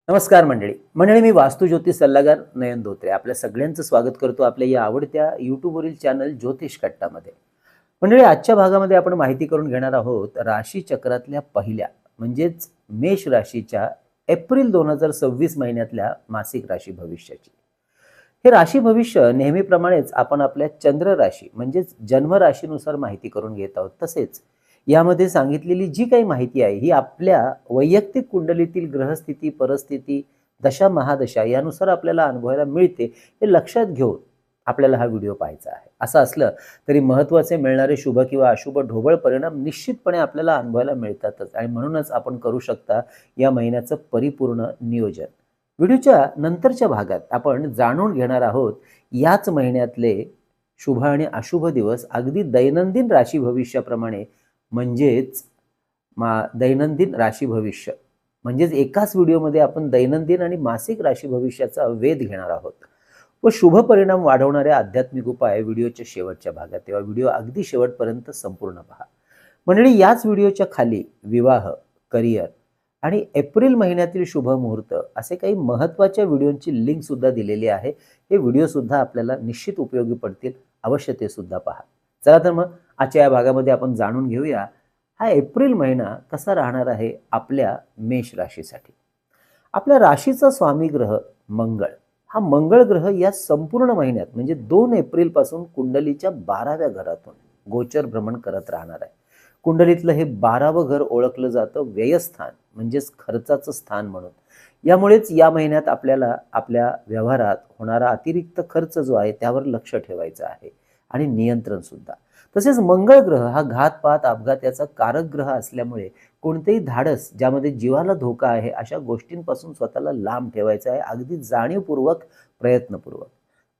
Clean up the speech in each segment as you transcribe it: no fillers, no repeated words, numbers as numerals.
नमस्कार मंडळी मी वास्तू ज्योतिष सल्लागार नयन धोत्रे आपल्या सगळ्यांचं स्वागत करतो आपल्या या आवडत्या यूट्यूबवरील चॅनल ज्योतिष कट्टामध्ये। मंडळी, आजच्या भागामध्ये आपण माहिती करून घेणार आहोत राशी चक्रातल्या पहिल्या म्हणजेच मेष राशीच्या एप्रिल 2026 महिन्यातल्या मासिक राशी भविष्याची। हे राशी भविष्य नेहमीप्रमाणेच आपण आपल्या चंद्र राशी म्हणजेच जन्म राशीनुसार माहिती करून घेत आहोत। तसेच यामध्ये सांगितलेली जी काही माहिती आहे ही आपल्या वैयक्तिक कुंडलीतील ग्रहस्थिती, परिस्थिती, दशा महादशा यानुसार आपल्याला अनुभवायला मिळते हे लक्षात घेऊन आपल्याला हा व्हिडिओ पाहायचा आहे। असं असलं तरी महत्त्वाचे मिळणारे शुभ किंवा अशुभ ढोबळ परिणाम निश्चितपणे आपल्याला अनुभवायला मिळतातच आणि म्हणूनच आपण करू शकता या महिन्याचं परिपूर्ण नियोजन। व्हिडिओच्या नंतरच्या भागात आपण जाणून घेणार आहोत याच महिन्यातले शुभ आणि अशुभ दिवस अगदी दैनंदिन राशी भविष्याप्रमाणे म्हणजेच दैनंदिन राशी भविष्य म्हणजेच एकाच व्हिडिओमध्ये आपण दैनंदिन आणि मासिक राशी भविष्याचा वेध घेणार आहोत व शुभ परिणाम वाढवणारे आध्यात्मिक उपाय व्हिडिओच्या शेवटच्या भागात। तेव्हा व्हिडिओ अगदी शेवटपर्यंत संपूर्ण पहा। मंडळी, याच व्हिडिओच्या खाली विवाह, करिअर आणि एप्रिल महिन्यातील शुभ मुहूर्त असे काही महत्त्वाच्या व्हिडिओंची लिंक सुद्धा दिलेली आहे। हे व्हिडिओ सुद्धा आपल्याला निश्चित उपयोगी पडतील, अवश्य ते सुद्धा पहा। चला तर मग आजच्या या भागामध्ये आपण जाणून घेऊया हा एप्रिल महिना कसा राहणार आहे आपल्या मेष राशीसाठी। आपल्या राशीचा स्वामी ग्रह मंगळ, हा मंगळ ग्रह या संपूर्ण महिन्यात म्हणजे 2 एप्रिल पासून कुंडलीच्या 12व्या घरातून गोचर भ्रमण करत राहणार आहे। कुंडलीतलं हे 12वं घर ओळखलं जातं व्ययस्थान म्हणजेच खर्चाचं स्थान म्हणून। यामुळेच या महिन्यात आपल्याला आपल्या व्यवहारात होणारा अतिरिक्त खर्च जो आहे त्यावर लक्ष ठेवायचं आहे आणि नियंत्रण सुद्धा। तसेच मंगळ ग्रह हा घातपात अपघात याचा कारक ग्रह असल्यामुळे कोणतेही धाडस ज्यामध्ये जीवाला धोका आहे अशा गोष्टींपासून स्वतःला लांब ठेवायचं आहे, अगदी जाणीवपूर्वक, प्रयत्नपूर्वक।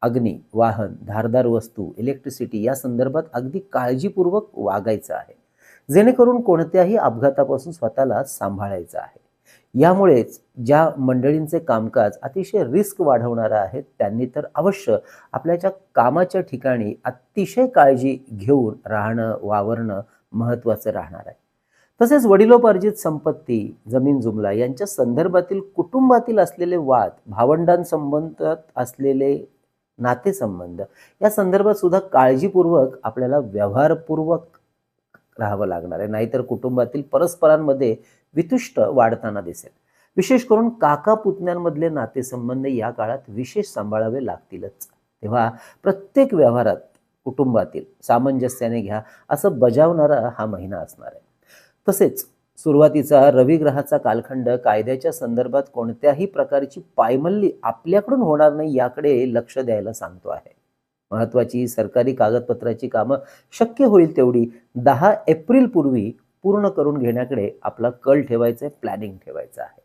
अग्नी, वाहन, धारदार वस्तू, इलेक्ट्रिसिटी या संदर्भात अगदी काळजीपूर्वक वागायचं आहे, जेणेकरून कोणत्याही अपघातापासून स्वतःला सांभाळायचं आहे। यामुळेच ज्या मंडळींचे कामकाज अतिशय रिस्क वाढवणारं आहे त्यांनी तर अवश्य आपल्याच्या कामाच्या ठिकाणी अतिशय काळजी घेऊन राहणं, वावरणं महत्त्वाचं राहणार आहे। तसेच वडिलोपार्जित संपत्ती, जमीन जुमला यांच्या संदर्भातील कुटुंबातील असलेले वाद, भावंडांसंबंधात असलेले नातेसंबंध या संदर्भात सुद्धा काळजीपूर्वक आपल्याला व्यवहारपूर्वक राहावं लागणार आहे, नाहीतर कुटुंबातील परस्परांमध्ये वितुष्ट वाढताना दिसेल। विशेष करून काका पुतण्यांमधले नातेसंबंध या काळात विशेष सांभाळावे लागतीलच। तेव्हा प्रत्येक व्यवहारात कुटुंबातील सामंजस्याने घ्या असं बजावणारा हा महिना असणार आहे। तसेच सुरुवातीचा रवी ग्रहाचा कालखंड कायद्याच्या संदर्भात कोणत्याही प्रकारची पायमल्ली आपल्याकडून होणार नाही याकडे लक्ष द्यायला सांगतो आहे। महत्त्वाची सरकारी कागदपत्राची कामं शक्य होईल तेवढी 10 एप्रिल पूर्वी पूर्ण करून घेण्याकडे आपला कल ठेवायचा आहे, प्लॅनिंग ठेवायचं आहे।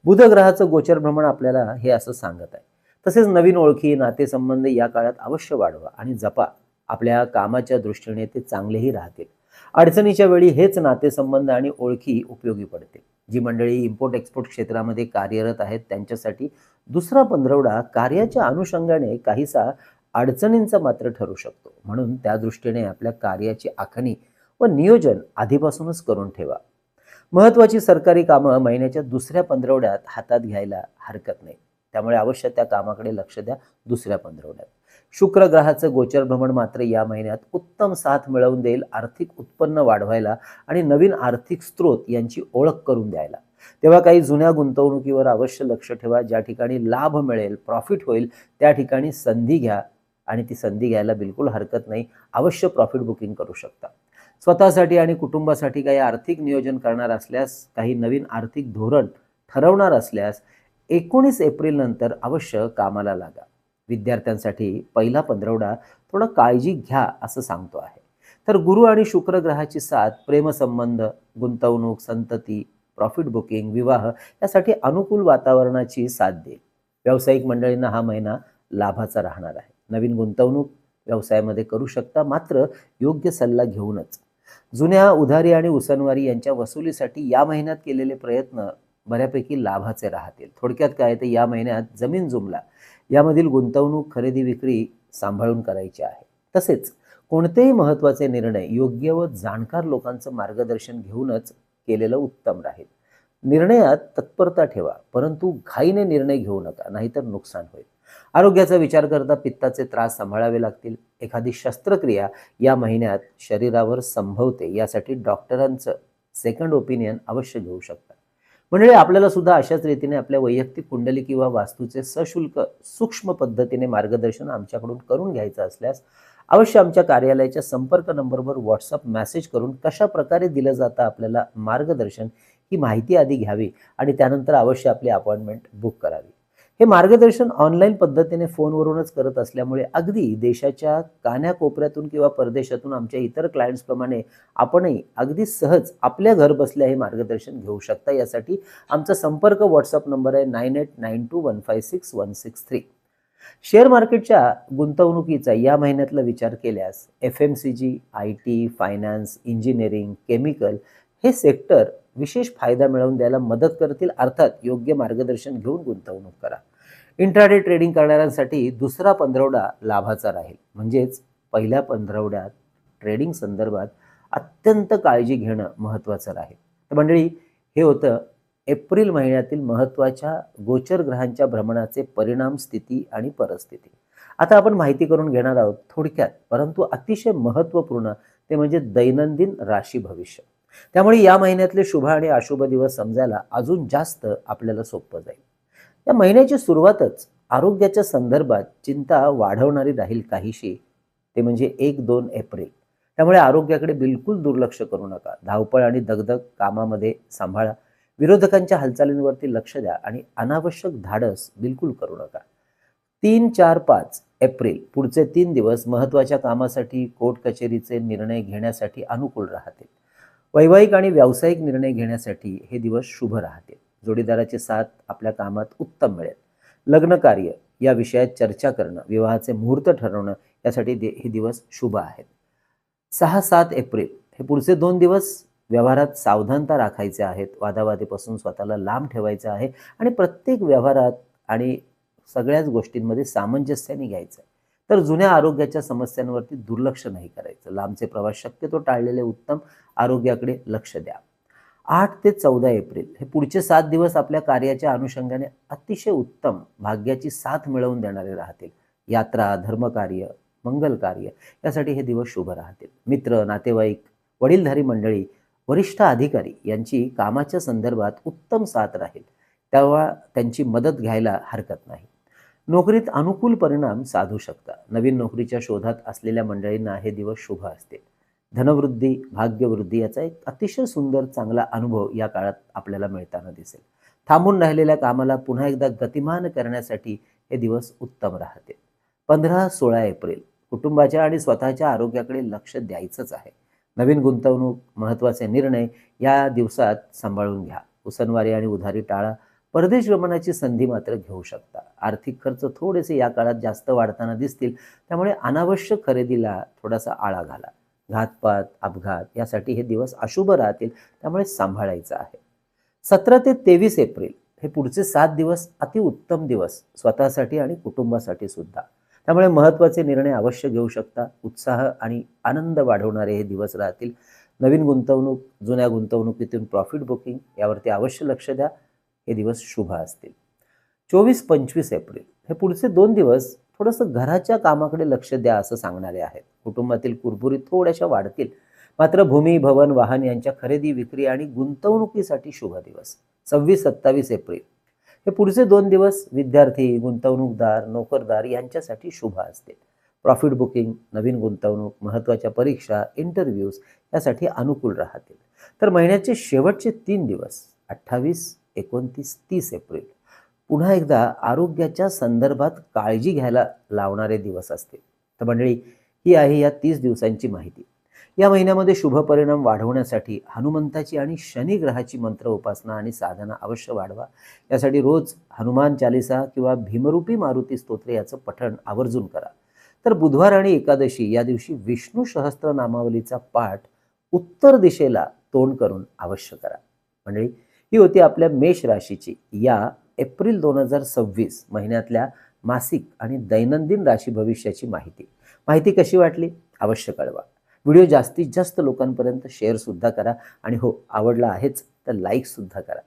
बुध ग्रहाचं गोचर भ्रमण आपल्याला हे असं सांगत आहे। तसेच नवीन ओळखी, नातेसंबंध या काळात अवश्य वाढवा आणि जपा, आपल्या कामाच्या दृष्टीने ते चांगलेही राहतील। अडचणीच्या वेळी हेच नातेसंबंध आणि ओळखी उपयोगी पडतील। जी मंडळी इम्पोर्ट एक्सपोर्ट क्षेत्रामध्ये कार्यरत आहेत त्यांच्यासाठी दुसरा पंधरवडा कार्याच्या अनुषंगाने काहीसा अडचणींचा मात्र ठरू शकतो, म्हणून त्या दृष्टीने आपल्या कार्याची आखणी व नियोजन आधीपासूनच करून ठेवा। महत्त्वाची सरकारी कामं महिन्याच्या दुसऱ्या पंधरवड्यात हातात घ्यायला हरकत नाही, त्यामुळे अवश्य त्या कामाकडे लक्ष द्या दुसऱ्या पंधरवड्यात। शुक्र ग्रहाचं गोचर भ्रमण मात्र या महिन्यात उत्तम साथ मिळवून देईल आर्थिक उत्पन्न वाढवायला आणि नवीन आर्थिक स्रोत यांची ओळख करून द्यायला। तेव्हा काही जुन्या गुंतवणुकीवर अवश्य लक्ष ठेवा, ज्या ठिकाणी लाभ मिळेल, प्रॉफिट होईल त्या ठिकाणी संधी घ्या आणि ती संधी घ्यायला बिलकुल हरकत नाही, अवश्य प्रॉफिट बुकिंग करू शकता। स्वतःसाठी आणि कुटुंबासाठी काही आर्थिक नियोजन करणार असल्यास, काही नवीन आर्थिक धोरण ठरवणार असल्यास 19 एप्रिल नंतर अवश्य कामाला लागा। विद्यार्थ्यांसाठी पहिला पंधरवडा थोडा काळजी घ्या असं सांगतो आहे। तर गुरु आणि शुक्र ग्रहाची साथ प्रेमसंबंध, गुंतवणूक, संतती, प्रॉफिट बुकिंग, विवाह यासाठी अनुकूल वातावरणाची साथ देईल। व्यावसायिक मंडळींना हा महिना लाभाचा राहणार आहे। नवीन गुंतवणूक व्यवसायामध्ये करू शकता, मात्र योग्य सल्ला घेऊनच। जुन्या उधारी आणि उसनवारी यांच्या वसुलीसाठी या महिन्यात केलेले प्रयत्न बऱ्यापैकी लाभाचे राहतील। थोडक्यात काय तर या महिन्यात जमीन जुमला यामधील गुंतवणूक, खरेदी विक्री सांभाळून करायची आहे। तसेच कोणतेही महत्त्वाचे निर्णय योग्य व जाणकार लोकांचं मार्गदर्शन घेऊनच केलेलं उत्तम राहील। निर्णयात तत्परता ठेवा, परंतु घाईने निर्णय घेऊ नका, नाहीतर नुकसान होईल. आरोग्याचा विचार करता पित्ताचे त्रास सांभाळावे लागतील. एखादी शस्त्रक्रिया या महिन्यात शरीरावर संभवते, यासाठी डॉक्टरांचं सेकंड ओपिनियन अवश्य घेऊ शकता. म्हणजे आपल्याला सुद्धा अशाच रीतीने आपल्या वैयक्तिक कुंडली किंवा वास्तूचे सशुल्क सूक्ष्म पद्धतीने मार्गदर्शन आमच्याकडून करून घ्यायचं असल्यास अवश्य आमच्या कार्यालयाच्या संपर्क नंबरवर व्हॉट्सअप मेसेज करून कशा प्रकारे दिलं जातं आपल्याला मार्गदर्शन ही माहिती आधी घ्यावी आणि त्यानंतर अवश्य आपली अपॉइंटमेंट बुक करावी. हे मार्गदर्शन ऑनलाईन पद्धतीने फोनवरूनच करत असल्यामुळे अगदी देशाच्या कान्याकोपऱ्यातून किंवा परदेशातून आमच्या इतर क्लायंट्सप्रमाणे आपणही अगदी सहज आपल्या घर बसल्या हे मार्गदर्शन घेऊ शकता. यासाठी आमचा संपर्क व्हॉट्सअप नंबर आहे 9892156163. शेअर मार्केटच्या गुंतवणुकीचा या महिन्यातला विचार केल्यास FMCG, IT, finance, engineering, chemical हे सेक्टर विशेष फायदा मिळवून द्यायला मदत करतील. अर्थात योग्य मार्गदर्शन घेऊन गुंतवणूक करा. इंट्राडे ट्रेडिंग करणाऱ्यांसाठी दुसरा पंधरवडा लाभाचा राहील. म्हणजेच पहिल्या पंधरवड्यात ट्रेडिंग संदर्भात अत्यंत काळजी घेणं महत्त्वाचं राहील. तर मंडळी, हे होतं एप्रिल महिन्यातील महत्त्वाच्या गोचर ग्रहांच्या भ्रमणाचे परिणाम, स्थिती आणि परिस्थिती. आता आपण माहिती करून घेणार आहोत थोडक्यात, परंतु अतिशय महत्त्वपूर्ण, ते म्हणजे दैनंदिन राशी भविष्य. त्यामुळे या महिन्यातले शुभ आणि अशुभ दिवस समजायला अजून जास्त आपल्याला सोपं जाईल. या महिन्याची सुरुवातच आरोग्याच्या संदर्भात चिंता वाढवणारी राहील काहीशी, ते म्हणजे 1-2 एप्रिल. त्यामुळे आरोग्याकडे बिलकुल दुर्लक्ष करू नका. धावपळ आणि दगदग कामामध्ये सांभाळा. विरोधकांच्या हालचालींवरती लक्ष द्या आणि अनावश्यक धाडस बिलकुल करू नका. 3, 4, 5 एप्रिल पुढचे 3 दिवस महत्त्वाच्या कामासाठी, कोर्ट कचेरीचे निर्णय घेण्यासाठी अनुकूल राहतील. वैवाहिक आणि व्यावसायिक निर्णय घेण्यासाठी हे दिवस शुभ राहतील. जोडीदाराची साथ आपल्या कामात उत्तम मिळेल. लग्न कार्य या विषयात चर्चा करणं, विवाहाचे मुहूर्त ठरवणं यासाठी हे दिवस शुभ आहेत. 6-7 एप्रिल हे पुढचे 2 दिवस व्यवहारात सावधानता राखायचे आहेत. वादावादीपासून स्वतःला लांब ठेवायचं आहे आणि प्रत्येक व्यवहारात आणि सगळ्याच गोष्टींमध्ये सामंजस्याने घ्यायचं आहे. तर जुन्या आरोग्याच्या समस्यांवरती दुर्लक्ष नाही करायचं. लांबचे प्रवास शक्यतो टाळलेले उत्तम. आरोग्याकडे लक्ष द्या. 8 ते 14 एप्रिल हे पुढचे 7 दिवस आपल्या कार्याच्या अनुषंगाने अतिशय उत्तम, भाग्याची साथ मिळवून देणारे राहतील. यात्रा, धर्मकार्य, मंगल कार्य यासाठी हे दिवस शुभ राहतील. मित्र, नातेवाईक, वडीलधारी मंडळी, वरिष्ठ अधिकारी यांची कामाच्या संदर्भात उत्तम साथ राहील. तेव्हा त्यांची मदत घ्यायला हरकत नाही. नोकरीत अनुकूल परिणाम साधू शकता. नवीन नोकरीच्या शोधात असलेल्या मंडळींना हे दिवस शुभ असतील. धनवृद्धी, भाग्यवृद्धी याचा एक अतिशय सुंदर चांगला अनुभव या काळात आपल्याला मिळताना दिसेल. थांबून राहिलेल्या कामाला पुन्हा एकदा गतिमान करण्यासाठी हे दिवस उत्तम राहतील. 15-16 एप्रिल कुटुंबाच्या आणि स्वतःच्या आरोग्याकडे लक्ष द्यायचंच आहे. नवीन गुंतवणूक, महत्त्वाचे निर्णय या दिवसात सांभाळून घ्या. उसनवारी आणि उधारी टाळा. परदेश गमनाची संधी मात्र घेऊ शकता. आर्थिक खर्च थोडेसे या काळात जास्त वाढताना दिसतील, त्यामुळे अनावश्यक खरेदीला थोडासा आळा घाला. घातपात, अपघात यासाठी हे दिवस अशुभ राहतील, त्यामुळे सांभाळायचं आहे. 17 ते 23 एप्रिल हे पुढचे 7 दिवस अतिउत्तम दिवस स्वतःसाठी आणि कुटुंबासाठी सुद्धा. त्यामुळे महत्त्वाचे निर्णय अवश्य घेऊ शकता. उत्साह आणि आनंद वाढवणारे हे दिवस राहतील. नवीन गुंतवणूक, जुन्या गुंतवणुकीतून प्रॉफिट बुकिंग यावरती अवश्य लक्ष द्या. हे दिवस शुभ असतील. 24-25 एप्रिल हे पुढचे 2 दिवस थोडंसं घराच्या कामाकडे लक्ष द्या असं सांगणारे आहेत. कुटुंबातील कुरबुरी थोड्याशा वाढतील, मात्र भूमी, भवन, वाहन यांच्या खरेदी, विक्री आणि गुंतवणुकीसाठी शुभ दिवस. 26-27 एप्रिल हे पुढचे 2 दिवस विद्यार्थी, गुंतवणूकदार, नोकरदार यांच्यासाठी शुभ असतील. प्रॉफिट बुकिंग, नवीन गुंतवणूक, महत्त्वाच्या परीक्षा, इंटरव्ह्यूज यासाठी अनुकूल राहतील. तर महिन्याचे शेवटचे 3 दिवस 28, 29, 30 एप्रिल पुन्हा एकदा आरोग्याच्या संदर्भात काळजी घ्यायला लावणारे दिवस असतील. तर मंडळी, ही आहे या 30 दिवसांची माहिती. या महिन्यामध्ये शुभ परिणाम वाढवण्यासाठी हनुमंताची आणि शनी ग्रहाची मंत्र उपासना आणि साधना अवश्य वाढवा. यासाठी रोज हनुमान चालिसा किंवा भीमरूपी मारुती स्तोत्र याचं पठण आवर्जून करा. तर बुधवार आणि एकादशी या दिवशी विष्णू सहस्त्रनामावलीचा पाठ उत्तर दिशेला तोंड करून अवश्य करा. मंडळी, ही होती आपल्या मेष राशीची या एप्रिल 2026 महिन्यातल्या मासिक आणि दैनंदिन राशी भविष्याची माहिती. माहिती कशी वाटली अवश्य कळवा. व्हिडिओ जास्तीत जास्त लोकांपर्यंत शेअर सुद्धा करा आणि हो, आवडला आहेच तर लाईक सुद्धा करा.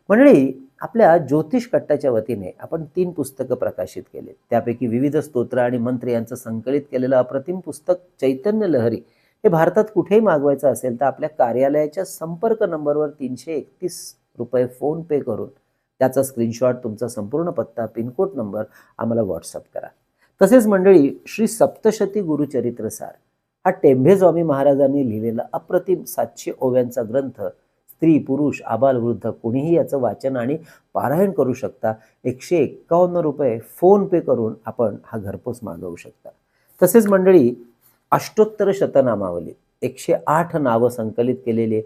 मंडळी, आपल्या ज्योतिष कट्टाच्या वतीने आपण 3 पुस्तकं प्रकाशित केले. त्यापैकी विविध स्तोत्र आणि मंत्र यांचं संकलित केलेलं अप्रतिम पुस्तक चैतन्य लहरी हे भारतात कुठेही मागवायचं असेल तर आपल्या कार्यालयाच्या संपर्क नंबरवर ₹331 फोन पे करून त्याचा स्क्रीनशॉट, तुमचा संपूर्ण पत्ता, पिनकोड नंबर आम्हाला व्हॉट्सअप करा. तसेच मंडळी, श्री सप्तशती गुरुचरित्र सार हा टेंभे स्वामी महाराजांनी लिहिलेला अप्रतिम 700 ओव्यांचा ग्रंथ स्त्री, पुरुष, आबालवृद्ध कोणीही याचं वाचन आणि पारायण करू शकता. ₹151 फोन पे करून आपण हा घरपोच मागवू शकता. तसेच मंडळी, अष्टोत्तर शतनामावली 108 नावं संकलित केलेले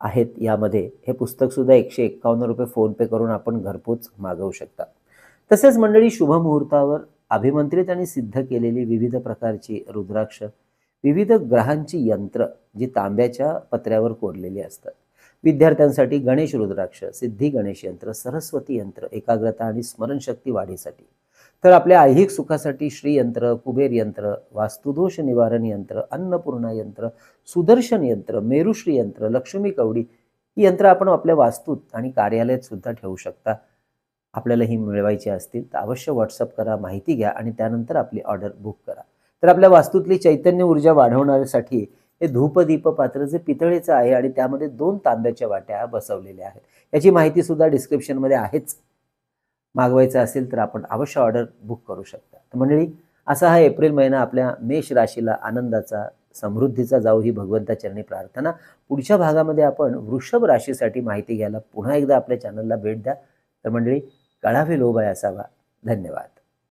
आहेत. यामध्ये हे पुस्तक सुद्धा ₹151 फोन पे करून आपण घरपोच मागवू शकता. तसेच मंडळी, शुभमुहूर्तावर अभिमंत्रित आणि सिद्ध केलेली विविध प्रकारची रुद्राक्ष, विविध ग्रहांची यंत्र जी तांब्याच्या पत्र्यावर कोरलेली असतात. विद्यार्थ्यांसाठी गणेश रुद्राक्ष, सिद्धी गणेश यंत्र, सरस्वती यंत्र, एकाग्रता आणि स्मरणशक्ती वाढीसाठी. तर आपल्या ऐहिक सुखासाठी श्रीयंत्र, कुबेर यंत्र, वास्तुदोष निवारण यंत्र, अन्नपूर्णा यंत्र, सुदर्शन यंत्र, मेरुश्री यंत्र, लक्ष्मी कवडी ही यंत्र आपण आपल्या वास्तूत आणि कार्यालयात सुद्धा ठेवू शकता. आपल्याला ही मिळवायची असतील तर अवश्य व्हॉट्सअप करा, माहिती घ्या आणि त्यानंतर आपली ऑर्डर बुक करा. तर आपल्या वास्तूतली चैतन्य ऊर्जा वाढवण्यासाठी हे धूपदीप पात्र जे पितळेचं आहे आणि त्यामध्ये 2 तांब्याच्या वाट्या बसवलेल्या आहेत. याची माहिती सुद्धा डिस्क्रिप्शनमध्ये आहेच. मागवायचं असेल तर आपण अवश्य ऑर्डर बुक करू शकता. तर मंडळी, असा हा एप्रिल महिना आपल्या मेष राशीला आनंदाचा, समृद्धीचा जाऊ ही भगवंता चरणी प्रार्थना. पुढच्या भागामध्ये आपण वृषभ राशीसाठी माहिती घ्यायला पुन्हा एकदा आपल्या चॅनलला भेट द्या. तर मंडळी, कळावे लोभ आहे असावा. धन्यवाद.